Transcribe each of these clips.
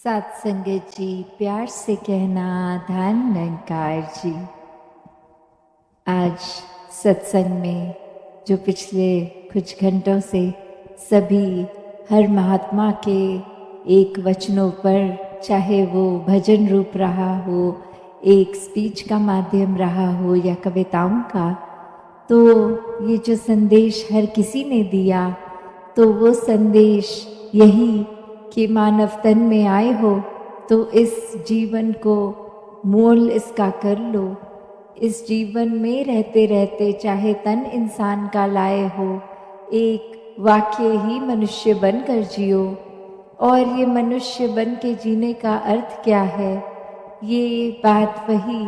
सात संगत जी, प्यार से कहना धन निरंकार जी। आज सत्संग में जो पिछले कुछ घंटों से सभी हर महात्मा के एक वचनों पर, चाहे वो भजन रूप रहा हो, एक स्पीच का माध्यम रहा हो या कविताओं का, तो ये जो संदेश हर किसी ने दिया, तो वो संदेश यही कि मानव तन में आए हो तो इस जीवन को मोल इसका कर लो। इस जीवन में रहते रहते चाहे तन इंसान का लाए हो, एक वाक्य ही मनुष्य बनकर जियो। और ये मनुष्य बन के जीने का अर्थ क्या है? ये बात वही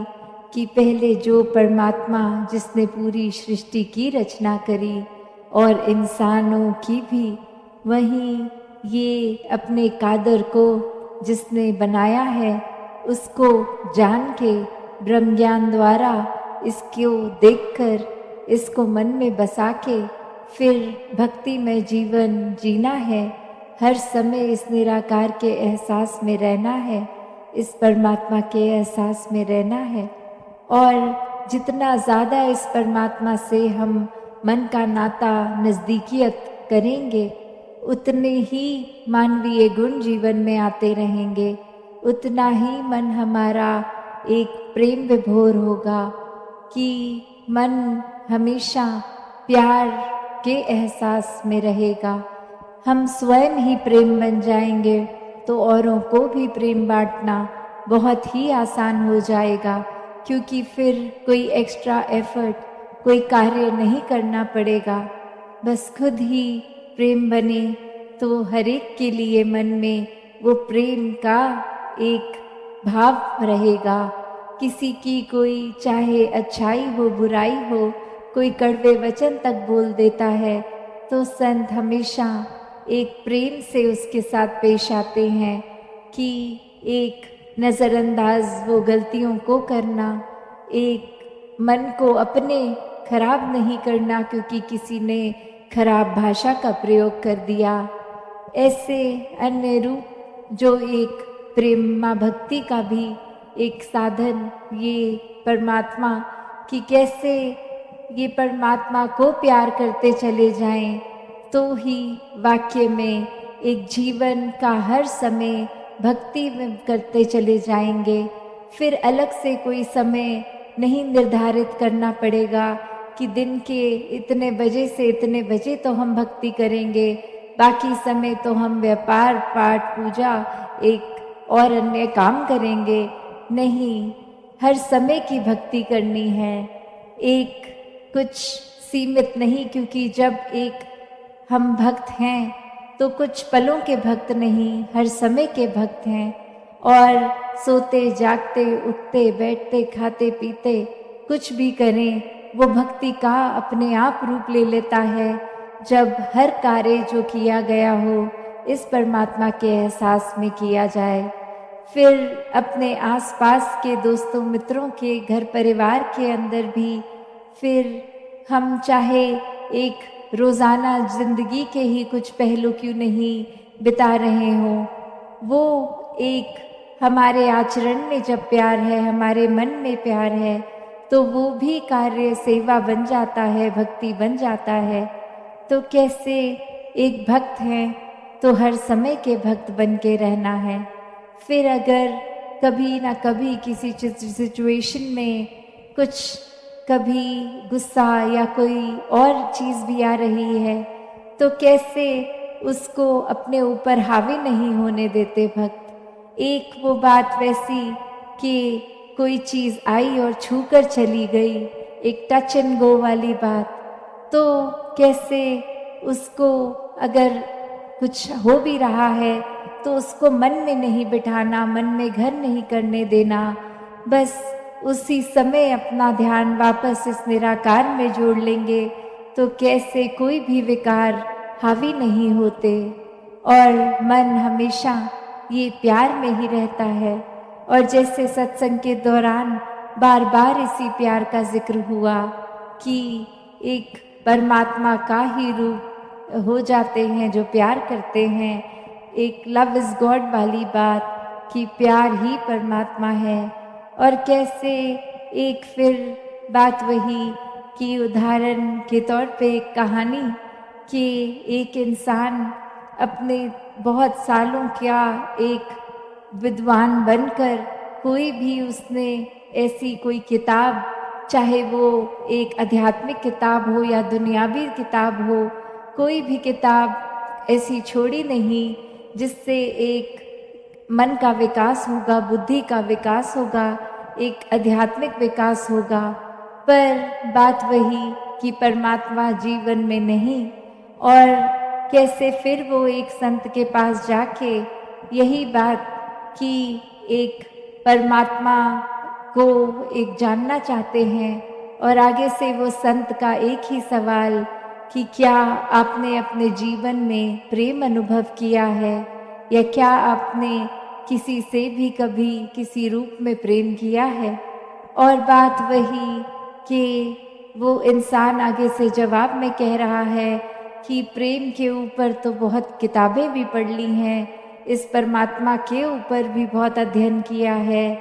कि पहले जो परमात्मा जिसने पूरी सृष्टि की रचना करी और इंसानों की भी, वहीं ये अपने कादर को जिसने बनाया है उसको जान के ब्रह्म ज्ञान द्वारा इसको देखकर, इसको मन में बसा के फिर भक्ति में जीवन जीना है। हर समय इस निराकार के एहसास में रहना है, इस परमात्मा के एहसास में रहना है। और जितना ज़्यादा इस परमात्मा से हम मन का नाता नज़दीकियत करेंगे, उतने ही मानवीय गुण जीवन में आते रहेंगे, उतना ही मन हमारा एक प्रेम विभोर होगा कि मन हमेशा प्यार के एहसास में रहेगा। हम स्वयं ही प्रेम बन जाएंगे तो औरों को भी प्रेम बांटना बहुत ही आसान हो जाएगा, क्योंकि फिर कोई एक्स्ट्रा एफर्ट, कोई कार्य नहीं करना पड़ेगा। बस खुद ही प्रेम बने तो हर एक के लिए मन में वो प्रेम का एक भाव रहेगा। किसी की कोई चाहे अच्छाई हो बुराई हो, कोई कड़वे वचन तक बोल देता है तो संत हमेशा एक प्रेम से उसके साथ पेश आते हैं कि एक नज़रअंदाज वो गलतियों को करना, एक मन को अपने खराब नहीं करना क्योंकि किसी ने खराब भाषा का प्रयोग कर दिया। ऐसे अन्य रूप जो एक प्रेमा भक्ति का भी एक साधन, ये परमात्मा कि कैसे ये परमात्मा को प्यार करते चले जाएं, तो ही वाक्य में एक जीवन का हर समय भक्ति में करते चले जाएंगे। फिर अलग से कोई समय नहीं निर्धारित करना पड़ेगा कि दिन के इतने बजे से इतने बजे तो हम भक्ति करेंगे, बाकी समय तो हम व्यापार पाठ पूजा एक और अन्य काम करेंगे। नहीं, हर समय की भक्ति करनी है, एक कुछ सीमित नहीं, क्योंकि जब एक हम भक्त हैं तो कुछ पलों के भक्त नहीं, हर समय के भक्त हैं। और सोते जागते उठते बैठते खाते पीते कुछ भी करें, वो भक्ति का अपने आप रूप ले लेता है जब हर कार्य जो किया गया हो इस परमात्मा के एहसास में किया जाए। फिर अपने आसपास के दोस्तों मित्रों के घर परिवार के अंदर भी फिर हम चाहे एक रोज़ाना ज़िंदगी के ही कुछ पहलू क्यों नहीं बिता रहे हों, वो एक हमारे आचरण में जब प्यार है, हमारे मन में प्यार है, तो वो भी कार्य सेवा बन जाता है, भक्ति बन जाता है। तो कैसे एक भक्त हैं तो हर समय के भक्त बन के रहना है। फिर अगर कभी ना कभी किसी सिचुएशन में कुछ कभी गुस्सा या कोई और चीज़ भी आ रही है, तो कैसे उसको अपने ऊपर हावी नहीं होने देते भक्त। एक वो बात वैसी कि कोई चीज़ आई और छू कर चली गई, एक टच एंड गो वाली बात, तो कैसे उसको अगर कुछ हो भी रहा है तो उसको मन में नहीं बिठाना, मन में घर नहीं करने देना, बस उसी समय अपना ध्यान वापस इस निराकार में जोड़ लेंगे तो कैसे कोई भी विकार हावी नहीं होते और मन हमेशा ये प्यार में ही रहता है। और जैसे सत्संग के दौरान बार बार इसी प्यार का जिक्र हुआ कि एक परमात्मा का ही रूप हो जाते हैं जो प्यार करते हैं, एक लव इज़ गॉड वाली बात, कि प्यार ही परमात्मा है। और कैसे एक फिर बात वही कि उदाहरण के तौर पे एक कहानी कि एक इंसान अपने बहुत सालों का एक विद्वान बनकर कोई भी उसने ऐसी कोई किताब, चाहे वो एक आध्यात्मिक किताब हो या दुनियावी किताब हो, कोई भी किताब ऐसी छोड़ी नहीं जिससे एक मन का विकास होगा, बुद्धि का विकास होगा, एक आध्यात्मिक विकास होगा। पर बात वही कि परमात्मा जीवन में नहीं। और कैसे फिर वो एक संत के पास जाके यही बात कि एक परमात्मा को एक जानना चाहते हैं। और आगे से वो संत का एक ही सवाल कि क्या आपने अपने जीवन में प्रेम अनुभव किया है, या क्या आपने किसी से भी कभी किसी रूप में प्रेम किया है। और बात वही कि वो इंसान आगे से जवाब में कह रहा है कि प्रेम के ऊपर तो बहुत किताबें भी पढ़ ली हैं, इस परमात्मा के ऊपर भी बहुत अध्ययन किया है।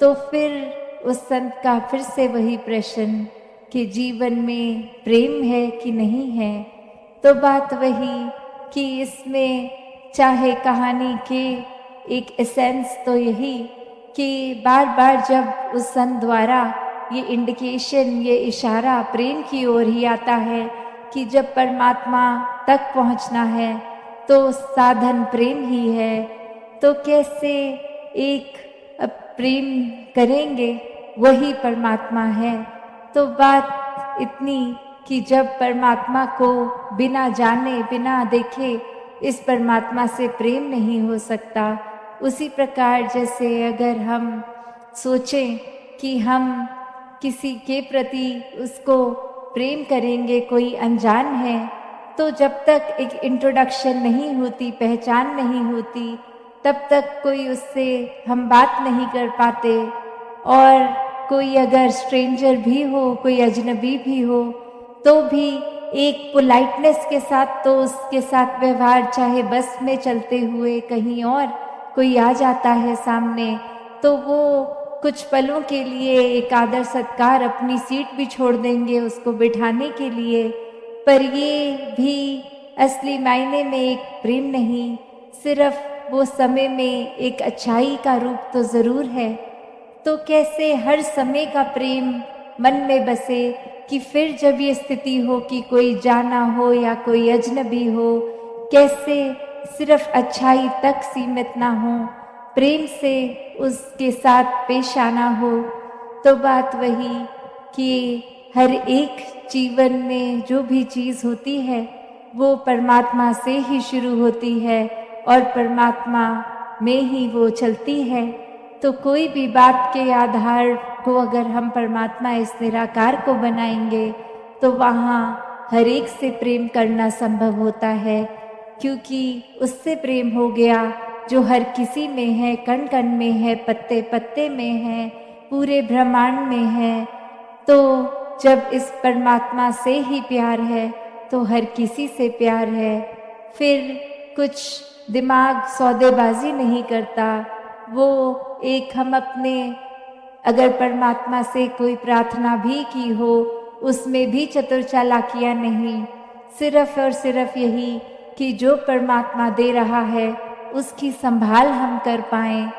तो फिर उस संत का फिर से वही प्रश्न कि जीवन में प्रेम है कि नहीं है। तो बात वही कि इसमें चाहे कहानी के एक एसेंस तो यही कि बार बार जब उस संत द्वारा ये इंडिकेशन, ये इशारा प्रेम की ओर ही आता है कि जब परमात्मा तक पहुंचना है तो साधन प्रेम ही है। तो कैसे एक प्रेम करेंगे वही परमात्मा है। तो बात इतनी कि जब परमात्मा को बिना जाने बिना देखे इस परमात्मा से प्रेम नहीं हो सकता। उसी प्रकार जैसे अगर हम सोचें कि हम किसी के प्रति उसको प्रेम करेंगे, कोई अनजान है, तो जब तक एक इंट्रोडक्शन नहीं होती, पहचान नहीं होती, तब तक कोई उससे हम बात नहीं कर पाते। और कोई अगर स्ट्रेंजर भी हो, कोई अजनबी भी हो, तो भी एक पोलाइटनेस के साथ तो उसके साथ व्यवहार, चाहे बस में चलते हुए कहीं और कोई आ जाता है सामने, तो वो कुछ पलों के लिए एक आदर सत्कार, अपनी सीट भी छोड़ देंगे उसको बिठाने के लिए। पर ये भी असली मायने में एक प्रेम नहीं, सिर्फ वो समय में एक अच्छाई का रूप तो ज़रूर है। तो कैसे हर समय का प्रेम मन में बसे कि फिर जब ये स्थिति हो कि कोई जाना हो या कोई अजनबी हो, कैसे सिर्फ अच्छाई तक सीमित ना हो, प्रेम से उसके साथ पेश आना हो। तो बात वही कि हर एक जीवन में जो भी चीज़ होती है वो परमात्मा से ही शुरू होती है और परमात्मा में ही वो चलती है। तो कोई भी बात के आधार को अगर हम परमात्मा इस निराकार को बनाएंगे तो वहाँ हर एक से प्रेम करना संभव होता है, क्योंकि उससे प्रेम हो गया जो हर किसी में है, कण कण में है, पत्ते पत्ते में है, पूरे ब्रह्मांड में है। तो जब इस परमात्मा से ही प्यार है तो हर किसी से प्यार है। फिर कुछ दिमाग सौदेबाजी नहीं करता। वो एक हम अपने अगर परमात्मा से कोई प्रार्थना भी की हो उसमें भी चतुर चालाकियाँ नहीं, सिर्फ और सिर्फ यही कि जो परमात्मा दे रहा है उसकी संभाल हम कर पाएँ।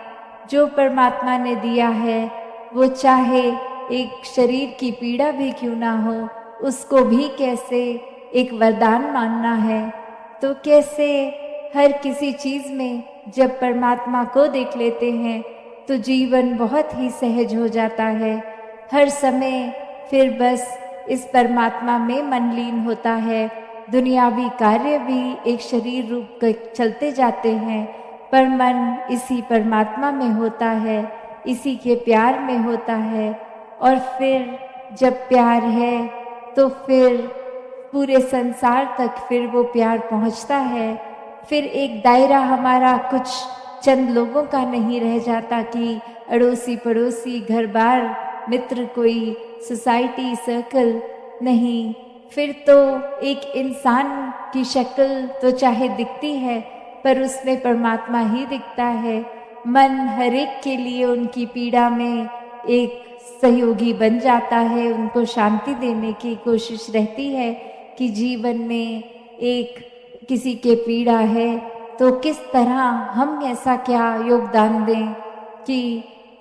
जो परमात्मा ने दिया है वो चाहे एक शरीर की पीड़ा भी क्यों ना हो, उसको भी कैसे एक वरदान मानना है। तो कैसे हर किसी चीज़ में जब परमात्मा को देख लेते हैं तो जीवन बहुत ही सहज हो जाता है। हर समय फिर बस इस परमात्मा में मन लीन होता है। दुनियावी कार्य भी एक शरीर रूप के चलते जाते हैं, पर मन इसी परमात्मा में होता है, इसी के प्यार में होता है। और फिर जब प्यार है तो फिर पूरे संसार तक फिर वो प्यार पहुंचता है। फिर एक दायरा हमारा कुछ चंद लोगों का नहीं रह जाता कि अड़ोसी पड़ोसी, घर बार, मित्र, कोई सोसाइटी सर्कल नहीं। फिर तो एक इंसान की शक्ल तो चाहे दिखती है पर उसमें परमात्मा ही दिखता है। मन हर एक के लिए उनकी पीड़ा में एक सहयोगी बन जाता है। उनको शांति देने की कोशिश रहती है कि जीवन में एक किसी के पीड़ा है तो किस तरह हम ऐसा क्या योगदान दें कि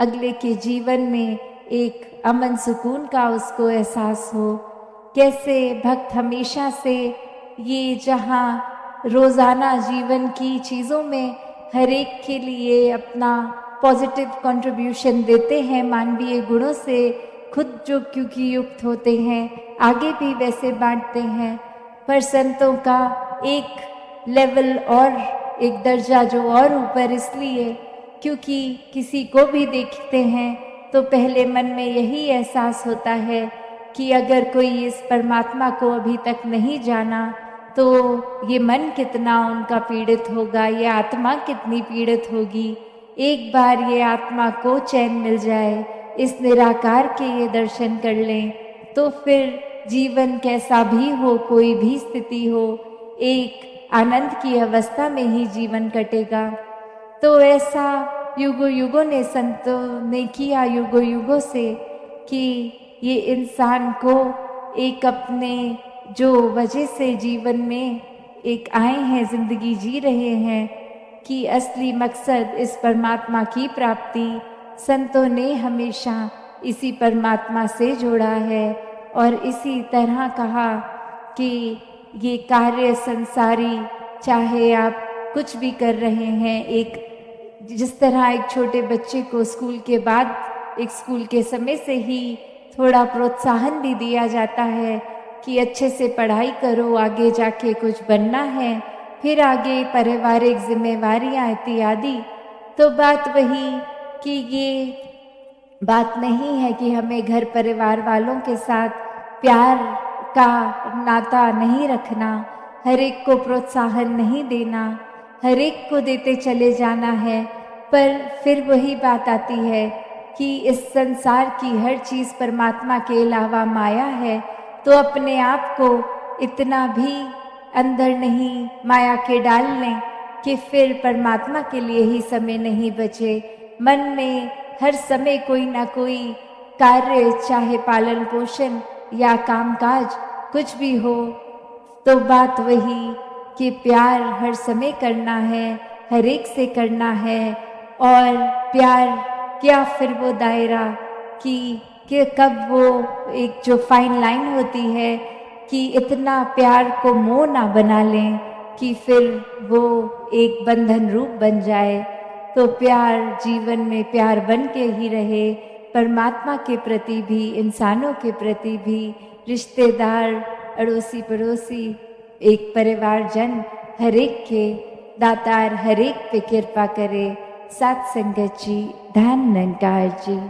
अगले के जीवन में एक अमन सुकून का उसको एहसास हो। कैसे भक्त हमेशा से ये जहाँ रोज़ाना जीवन की चीज़ों में हर एक के लिए अपना पॉजिटिव कंट्रीब्यूशन देते हैं, मानवीय गुणों से खुद जो क्योंकि युक्त होते हैं आगे भी वैसे बांटते हैं। पर संतों का एक लेवल और एक दर्जा जो और ऊपर इसलिए क्योंकि किसी को भी देखते हैं तो पहले मन में यही एहसास होता है कि अगर कोई इस परमात्मा को अभी तक नहीं जाना तो ये मन कितना उनका पीड़ित होगा, ये आत्मा कितनी पीड़ित होगी। एक बार ये आत्मा को चैन मिल जाए, इस निराकार के ये दर्शन कर लें तो फिर जीवन कैसा भी हो, कोई भी स्थिति हो, एक आनंद की अवस्था में ही जीवन कटेगा। तो ऐसा युगों युगों ने संतों ने किया, युगों युगों से, कि ये इंसान को एक अपने जो वजह से जीवन में एक आए हैं, जिंदगी जी रहे हैं, कि असली मकसद इस परमात्मा की प्राप्ति संतों ने हमेशा इसी परमात्मा से जोड़ा है। और इसी तरह कहा कि ये कार्य संसारी, चाहे आप कुछ भी कर रहे हैं, एक जिस तरह एक छोटे बच्चे को स्कूल के बाद, एक स्कूल के समय से ही थोड़ा प्रोत्साहन भी दिया जाता है कि अच्छे से पढ़ाई करो, आगे जाके कुछ बनना है, फिर आगे पारिवारिक जिम्मेवारियां इत्यादि। तो बात वही कि ये बात नहीं है कि हमें घर परिवार वालों के साथ प्यार का नाता नहीं रखना, हर एक को प्रोत्साहन नहीं देना, हर एक को देते चले जाना है। पर फिर वही बात आती है कि इस संसार की हर चीज़ परमात्मा के अलावा माया है, तो अपने आप को इतना भी अंदर नहीं माया के डाल लें कि फिर परमात्मा के लिए ही समय नहीं बचे। मन में हर समय कोई ना कोई कार्य, चाहे पालन पोषण या कामकाज कुछ भी हो, तो बात वही कि प्यार हर समय करना है, हर एक से करना है। और प्यार क्या फिर वो दायरा कि कब वो एक जो फाइन लाइन होती है कि इतना प्यार को मोह ना बना लें कि फिर वो एक बंधन रूप बन जाए। तो प्यार जीवन में प्यार बन के ही रहे, परमात्मा के प्रति भी, इंसानों के प्रति भी, रिश्तेदार, अड़ोसी पड़ोसी, एक परिवारजन, हर एक के दातार हर एक पे कृपा करे। सत्संगत जी, धन निरंकार जी।